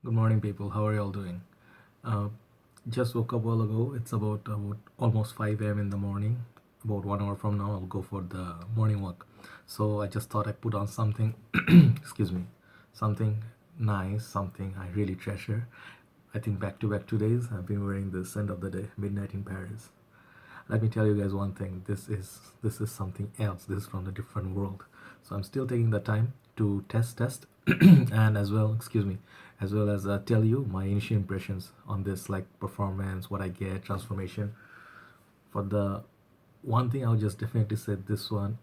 Good morning, people. How are you all doing? Uh, just woke up a while ago. It's about almost 5 a.m. in the morning. About 1 hour from now, I'll go for the morning walk. So I just thought I'd put on something, excuse me, something nice, something I really treasure. I think back to back 2 days, I've been wearing this End of the Day, Midnight in Paris. Let me tell you guys one thing. This is something else. This is from a different world. So I'm still taking the time to test, and as well, excuse me, as well as tell you my initial impressions on this, like performance, what I get, transformation. For the one thing, I'll just definitely say this one.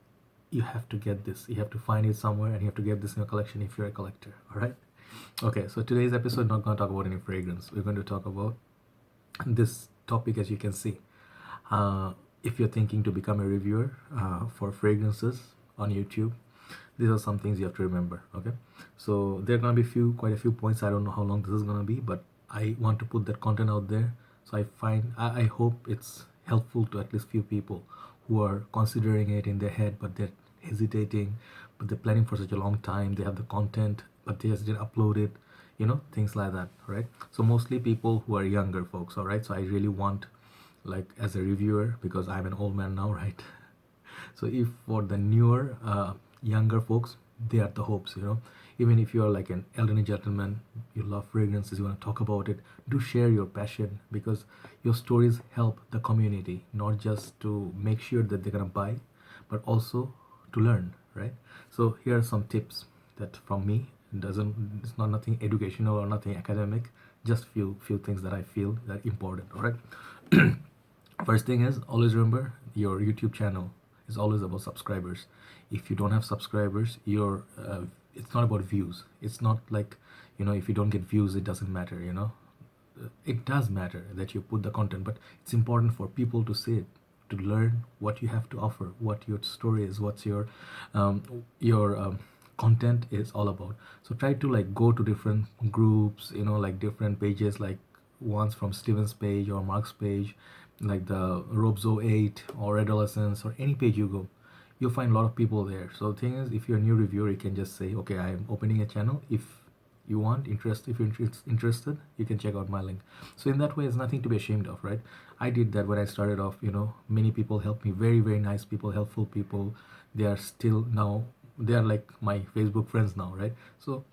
You have to get this. You have to find it somewhere, and you have to get this in your collection if you're a collector. All right. Okay. So today's episode not going to talk about any fragrance. We're going to talk about this topic, as you can see. uh, if you're thinking to become a reviewer for fragrances on YouTube, these are some things you have to remember. Okay, so there are gonna be quite a few points. I don't know how long this is gonna be, but I want to put that content out there. So I hope it's helpful to at least few people who are considering it in their head, but they're hesitating, but they're planning for such a long time. They have the content, but they just didn't upload it. Things like that, right? So mostly people who are younger folks. All right, so I really want, like, as a reviewer, because I'm an old man now, right? So if for the newer younger folks, they are the hopes. Even if you're like an elderly gentleman, you love fragrances, you want to talk about it, do share your passion, because your stories help the community, not just to make sure that they're going to buy, but also to learn, right? So here are some tips that from me. It's not nothing educational or nothing academic, just few things that I feel that important. All right. First thing is, always remember your YouTube channel is always about subscribers. If you don't have subscribers, it's not about views. It's not like, if you don't get views, it doesn't matter. It does matter that you put the content, but it's important for people to see it, to learn what you have to offer, what your story is, what's your content is all about. So try to like go to different groups, like different pages, like ones from Steven's page or Mark's page, like the Robzo 8 or Adolescence, or any page you go, you'll find a lot of people there. So the thing is, if you're a new reviewer, you can just say, okay, I am opening a channel. If you want interest, if you're interested, you can check out my link. So in that way, it's nothing to be ashamed of, right? I did that when I started off. Many people helped me, very very nice people, helpful people. They are still now, they are like my Facebook friends now, right? So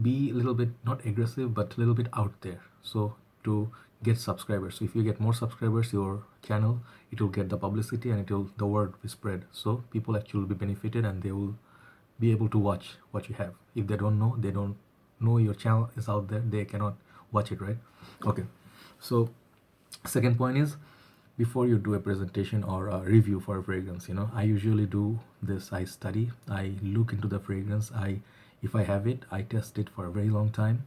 be a little bit, not aggressive, but a little bit out there, so to get subscribers. So if you get more subscribers, your channel, it will get the publicity, and the word will spread, so people actually will be benefited, and they will be able to watch what you have. If they don't know your channel is out there, they cannot watch it, right? Okay. So second point is, before you do a presentation or a review for a fragrance, I usually do this. I study, I look into the fragrance. If I have it, I test it for a very long time,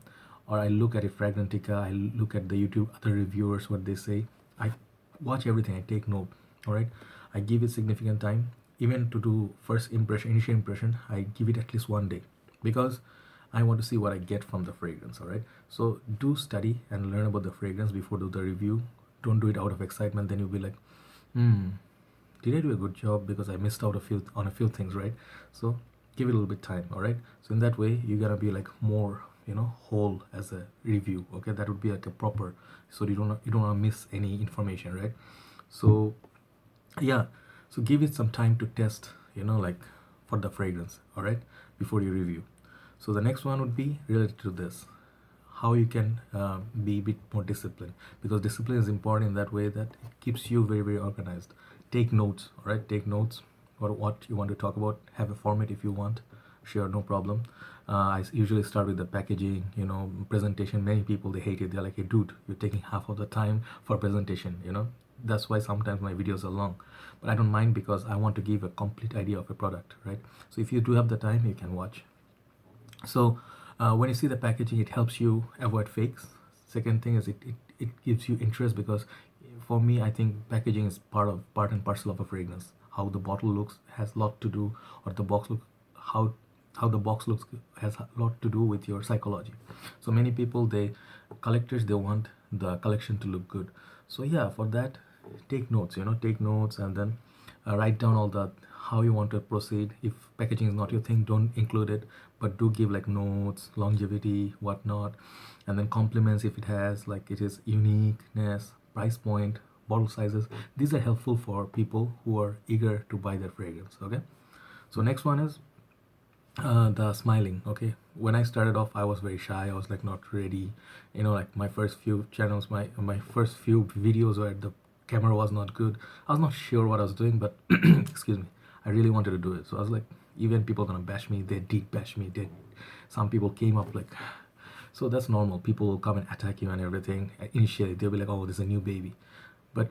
or I look at a fragrantica, I look at the YouTube other reviewers, what they say. I watch everything, I take note. All right, I give it significant time. Even to do first impression, initial impression, I give it at least 1 day, because I want to see what I get from the fragrance. All right, so do study and learn about the fragrance before do the review. Don't do it out of excitement, then you'll be like, did I do a good job, because I missed out on a few things, right? So give it a little bit time. All right, so in that way, you're gonna be like more, whole as a review. Okay, that would be like a proper, so you don't want to miss any information, right? So yeah, so give it some time to test, like, for the fragrance. All right, before you review. So the next one would be related to this, how you can be a bit more disciplined, because discipline is important in that way that it keeps you very very organized. Take notes. All right, take notes or what you want to talk about. Have a format if you want, sure, no problem. I usually start with the packaging, presentation. Many people, they hate it. They're like, hey dude, you're taking half of the time for presentation. That's why sometimes my videos are long, but I don't mind, because I want to give a complete idea of a product, right? So if you do have the time, you can watch. So when you see the packaging, it helps you avoid fakes. Second thing is, it gives you interest, because for me, I think packaging is part and parcel of a fragrance. How the bottle looks has a lot to do, or the box look, how how the box looks has a lot to do with your psychology. So many people, collectors, they want the collection to look good. So yeah, for that, take notes, take notes, and then write down all the how you want to proceed. If packaging is not your thing, don't include it, but do give like notes, longevity, whatnot, and then compliments if it has, like it is uniqueness, price point, bottle sizes. These are helpful for people who are eager to buy their fragrance. Okay, so next one is the smiling. Okay, when I started off, I was very shy. I was like not ready, like my first few channels, my first few videos where the camera was not good. I was not sure what I was doing, but excuse me, I really wanted to do it. So I was like, even people gonna bash me, they did bash me. Some people came up like, so that's normal. People will come and attack you and everything. Initially they'll be like, oh, this is a new baby, but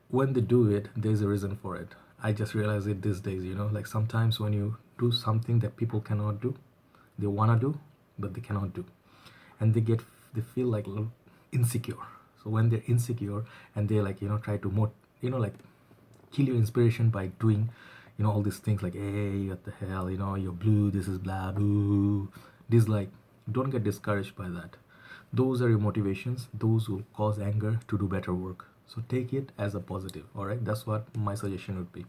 when they do it, there's a reason for it. I just realize it these days, like sometimes when you do something that people cannot do, they wanna do, but they cannot do, and they feel like a little insecure. So when they're insecure and they like try to like kill your inspiration by doing all these things like, hey, what the hell, you're blue, this is blah boo, dislike. Don't get discouraged by that. Those are your motivations. Those will cause anger to do better work. So take it as a positive. All right, that's what my suggestion would be.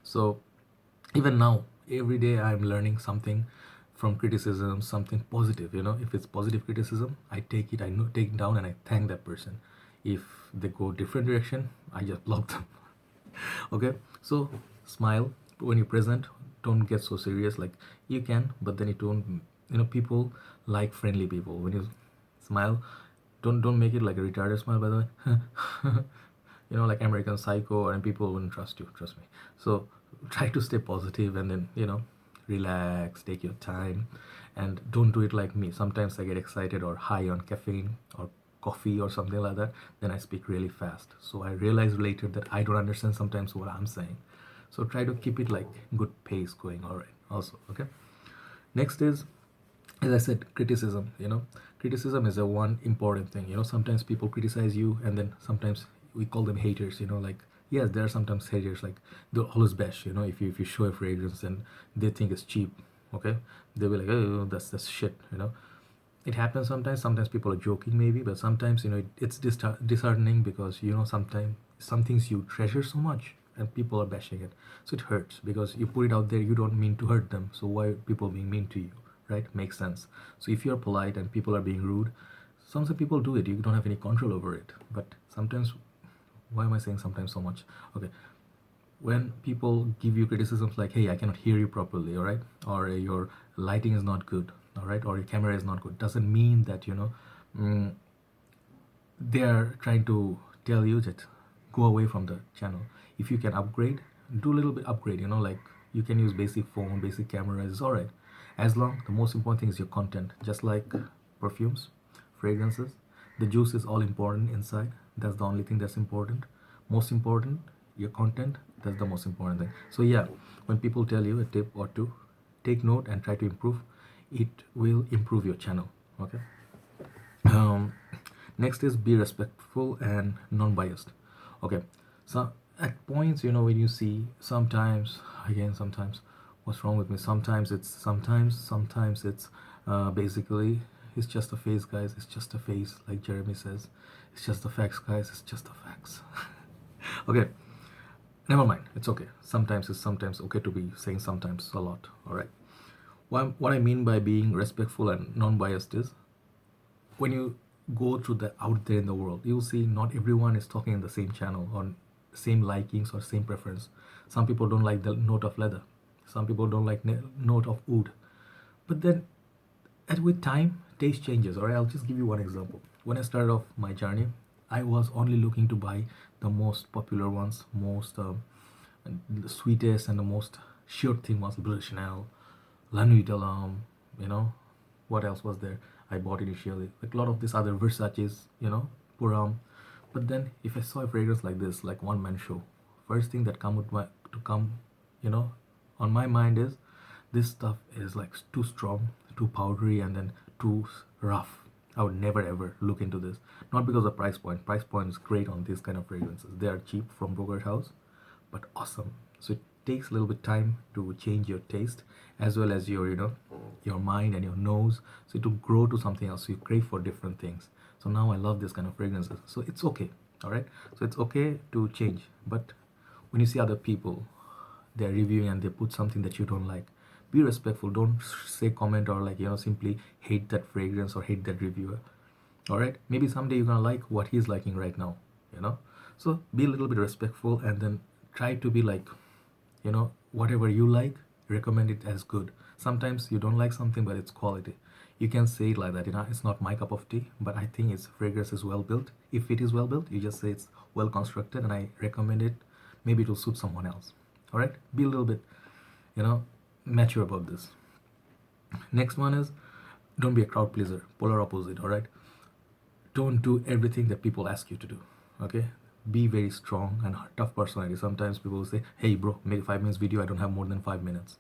So even now, every day I'm learning something from criticism, something positive. If it's positive criticism, I take it, take it down, and I thank that person. If they go different direction, I just block them. Okay, so smile when you present. Don't get so serious. Like, you can, but then you don't. People like friendly people. When you smile, don't make it like a retarded smile, by the way. Like American Psycho, and people wouldn't trust you, trust me. So try to stay positive, and then relax, take your time, and don't do it like me. Sometimes I get excited or high on caffeine or coffee or something like that, then I speak really fast. So I realize later that I don't understand sometimes what I'm saying. So try to keep it like good pace going. All right, also. Okay, next is, as I said, criticism. Criticism is a one important thing. Sometimes people criticize you, and then sometimes we call them haters. Like, yes, there are sometimes haters, like they'll always bash. If you show a fragrance and they think it's cheap, okay, they'll be like, oh, that's shit. It happens sometimes. Sometimes people are joking maybe, but sometimes it's disheartening, because sometimes some things you treasure so much and people are bashing it, so it hurts because you put it out there. You don't mean to hurt them, so why are people being mean to you, right? Makes sense. So if you're polite and people are being rude, sometimes people do it, you don't have any control over it. But sometimes, why am I saying sometimes so much? Okay, when people give you criticisms like, hey, I cannot hear you properly, all right, or your lighting is not good, all right, or your camera is not good, doesn't mean that mm, they are trying to tell you that go away from the channel. If you can upgrade, do a little bit upgrade. Like, you can use basic phone, basic cameras, it's all right, as long the most important thing is your content. Just like perfumes, fragrances, the juice is all important inside. That's the only thing that's important. Most important, your content. That's the most important thing. So yeah, when people tell you a tip or two, take note and try to improve. It will improve your channel. Okay. um, Next is be respectful and non-biased. Okay, so at points, when you see, sometimes, again, sometimes, what's wrong with me, sometimes it's basically, it's just a face, guys, it's just a face, like Jeremy says, it's just the facts, guys, it's just the facts. Okay, never mind, it's okay. Sometimes okay to be saying sometimes a lot. All right, what I mean by being respectful and non-biased is, when you go through the out there in the world, you'll see not everyone is talking in the same channel on same likings or same preference. Some people don't like the note of leather, some people don't like note of wood. But then, with time, taste changes. All right, I'll just give you one example. When I started off my journey, I was only looking to buy the most popular ones, most the sweetest and the most sure thing was Bleu Chanel, La Nuit de l'Homme, you know, what else was there? I bought initially, like a lot of these other Versace's, Puram. But then if I saw a fragrance like this, like one man show, first thing that come, you know, on my mind is, this stuff is like too strong, too powdery, and then too rough. I would never ever look into this. Not because of price point. Price point is great on these kind of fragrances. They are cheap from broker's house, but awesome. So it takes a little bit time to change your taste, as well as your your mind and your nose, so to grow to something else. So you crave for different things. So now I love this kind of fragrances. So it's okay. All right. So it's okay to change. But when you see other people, they're reviewing and they put something that you don't like. Be respectful. Don't say comment or like simply hate that fragrance or hate that reviewer. All right, maybe someday you're gonna like what he's liking right now. you know so be a little bit respectful, and then try to be like, whatever you like, recommend it as good. Sometimes you don't like something, but it's quality. You can say it like that. It's not my cup of tea, but I think its fragrance is well built. If it is well built, you just say it's well constructed and I recommend it. Maybe it will suit someone else. All right, be a little bit you know mature about this. Next one is, don't be a crowd pleaser, polar opposite. All right, don't do everything that people ask you to do. Okay, be very strong and tough personality. Sometimes people will say, hey bro, make a 5 minutes video, I don't have more than 5 minutes.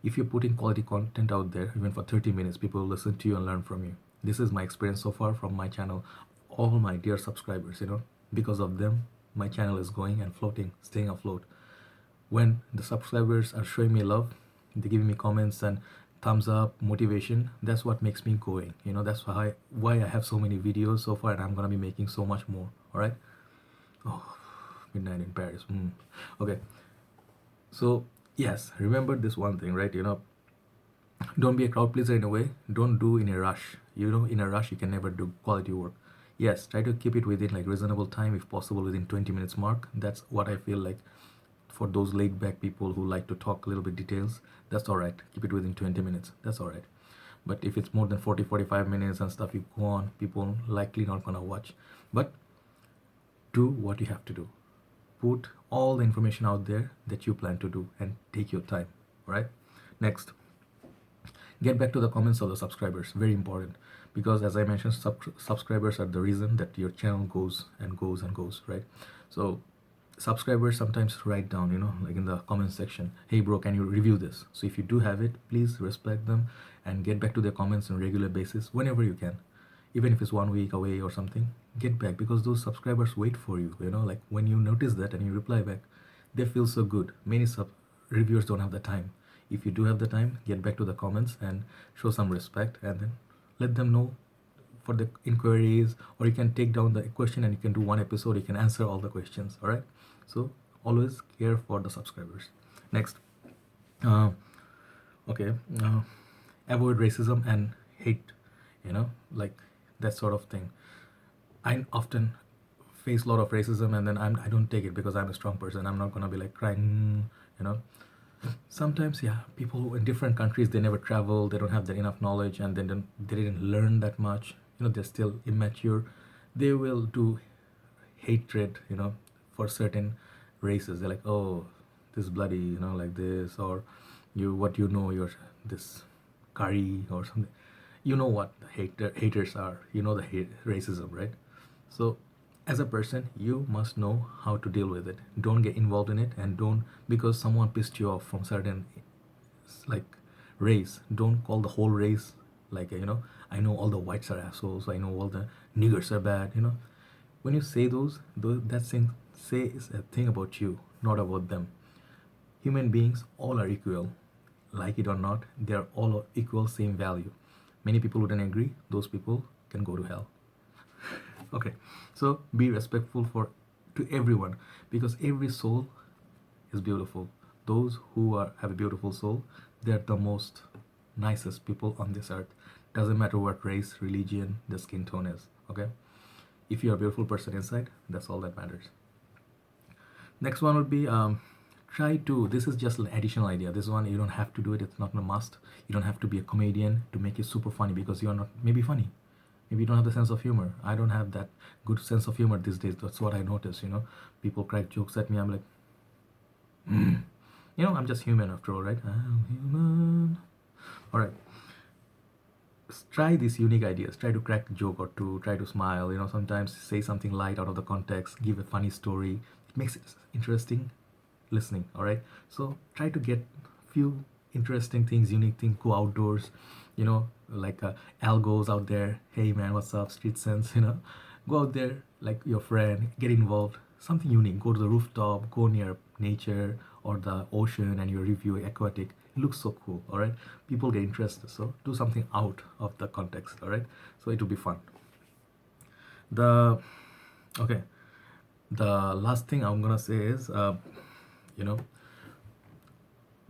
If you're putting quality content out there even for 30 minutes, people will listen to you and learn from you. This is my experience so far from my channel. All my dear subscribers, because of them my channel is going and floating, staying afloat. When the subscribers are showing me love, they giving me comments and thumbs up, motivation, that's what makes me going. That's why I have so many videos so far, and I'm gonna be making so much more. All right. Oh, midnight in Paris. Okay. So yes, remember this one thing, right? Don't be a crowd pleaser in a way. Don't do in a rush. In a rush you can never do quality work. Yes, try to keep it within like reasonable time, if possible within 20 minutes mark. That's what I feel like. For those laid back people who like to talk a little bit details, that's all right. Keep it within 20 minutes. That's all right. But if it's more than 40-45 minutes and stuff, you go on, people likely not gonna watch. But do what you have to do. Put all the information out there that you plan to do and take your time. Right. Next, get back to the comments of the subscribers. Very important, because as I mentioned, subscribers are the reason that your channel goes and goes and goes, right? So subscribers sometimes write down, like in the comment section, hey bro, can you review this? So if you do have it, please respect them and get back to their comments on a regular basis whenever you can. Even if it's 1 week away or something, get back, because those subscribers wait for you. Like when you notice that and you reply back, they feel so good. Many reviewers don't have the time. If you do have the time, get back to the comments and show some respect, and then let them know for the inquiries, or you can take down the question and you can do one episode, you can answer all the questions. All right, so always care for the subscribers. Next, uh, okay, avoid racism and hate, like that sort of thing. I often face a lot of racism, and then I don't take it because I'm a strong person. I'm not gonna be like crying, you know sometimes, yeah, people in different countries, they never travel, they don't have that enough knowledge, and they didn't learn that much. They're still immature. They will do hatred, for certain races. They're like, oh, this bloody, like this, or you're this curry or something. What the haters are. The racism, right? So as a person, you must know how to deal with it. Don't get involved in it, and don't, because someone pissed you off from certain like race, don't call the whole race like, I know all the whites are assholes, I know all the niggers are bad. When you say those that thing, say is a thing about you, not about them. Human beings all are equal, like it or not, they are all equal, same value. Many people wouldn't agree, those people can go to hell. Okay, so be respectful to everyone, because every soul is beautiful. Those who have a beautiful soul, they're the most nicest people on this earth. Doesn't matter what race, religion, the skin tone is. Okay, if you're a beautiful person inside, that's all that matters. Next one would be, try to, this is just an additional idea. This one, you don't have to do it, it's not a must. You don't have to be a comedian to make it super funny, because you're not maybe funny. Maybe you don't have the sense of humor. I don't have that good sense of humor these days. That's what I notice. People crack jokes at me. I'm like, I'm just human after all, right? I'm human. All right. Try these unique ideas. Try to crack a joke or two. Try to smile. Sometimes say something light out of the context. Give a funny story. It makes it interesting listening. All right. So try to get few interesting things, unique things. Go outdoors. Like Al goes out there. Hey man, what's up? Street sense. Go out there like your friend. Get involved. Something unique. Go to the rooftop. Go near nature or the ocean, and you review aquatic. It looks so cool. All right, people get interested. So do something out of the context. All right, so it will be fun. The okay, the last thing I'm gonna say is, you know,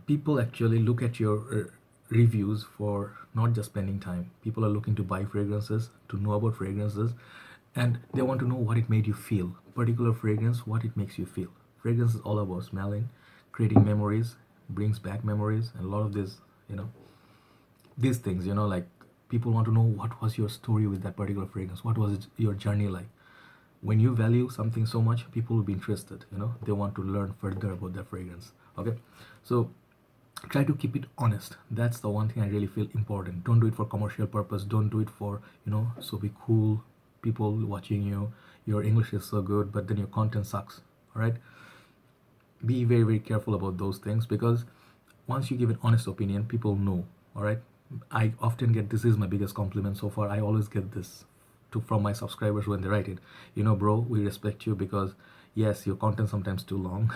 people actually look at your reviews for not just spending time. People are looking to buy fragrances, to know about fragrances, and they want to know what it made you feel. Particular fragrance, what it makes you feel. Fragrance is all about smelling, creating memories, brings back memories, and a lot of this, you know, these things, like people want to know what was your story with that particular fragrance, what was your journey like. When you value something so much, people will be interested, they want to learn further about that fragrance. Okay, so try to keep it honest. That's the one thing I really feel important. Don't do it for commercial purpose. Don't do it for, so be cool, people watching you, your English is so good, but then your content sucks. All right, be very very careful about those things, because once you give an honest opinion, people know. All right, I often get, this is my biggest compliment so far, I always get this from my subscribers when they write it, bro, we respect you because yes, your content sometimes too long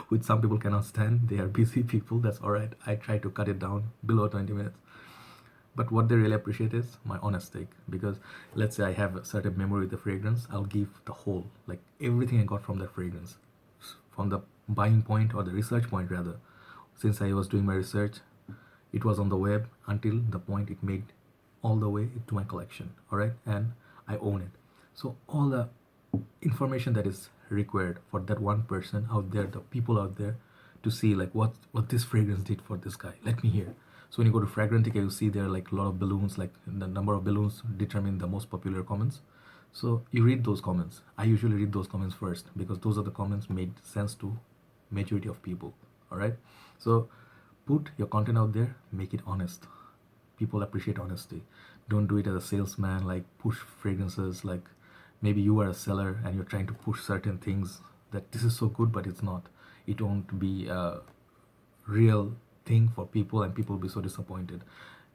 which some people cannot stand. They are busy people, that's all right, I try to cut it down below 20 minutes. But what they really appreciate is my honest take, because let's say I have a certain memory with the fragrance, I'll give the whole, like everything I got from that fragrance, from the buying point, or the research point rather. Since I was doing my research, it was on the web until the point it made all the way to my collection. All right, and I own it. So all the information that is required for that one person out there, the people out there, to see like what this fragrance did for this guy, let me hear. So when you go to Fragrantica, you see there are like a lot of balloons, like the number of balloons determine the most popular comments. So you read those comments. I usually read those comments first, because those are the comments made sense to majority of people. All right, so put your content out there, make it honest. People appreciate honesty. Don't do it as a salesman, like push fragrances, like maybe you are a seller and you're trying to push certain things that this is so good, but it's not. It won't be a real thing for people, and people will be so disappointed.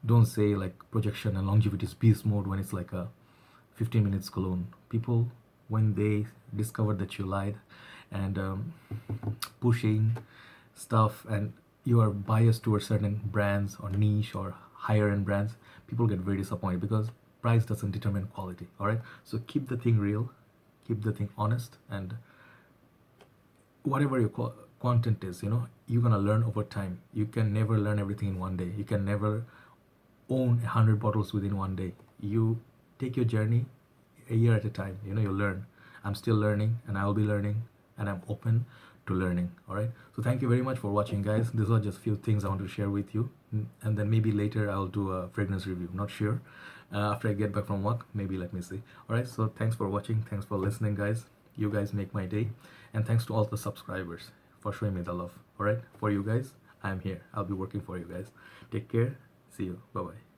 Don't say like projection and longevity is beast mode when it's like a 15 minutes cologne. People, when they discover that you lied and pushing stuff, and you are biased towards certain brands or niche or higher end brands, people get very disappointed, because price doesn't determine quality. All right, so keep the thing real, keep the thing honest, and whatever your content is, you're gonna learn over time. You can never learn everything in one day. You can never own 100 bottles within one day. You take your journey a year at a time. You'll learn. I'm still learning, and I'll be learning, and I'm open to learning. All right, so thank you very much for watching, guys. These are just few things I want to share with you, and then maybe later I'll do a fragrance review, not sure. After I get back from work, maybe, let me see. All right, so thanks for watching, thanks for listening, guys. You guys make my day, and thanks to all the subscribers for showing me the love. All right, for you guys, I'm here. I'll be working for you guys. Take care. See you. Bye bye.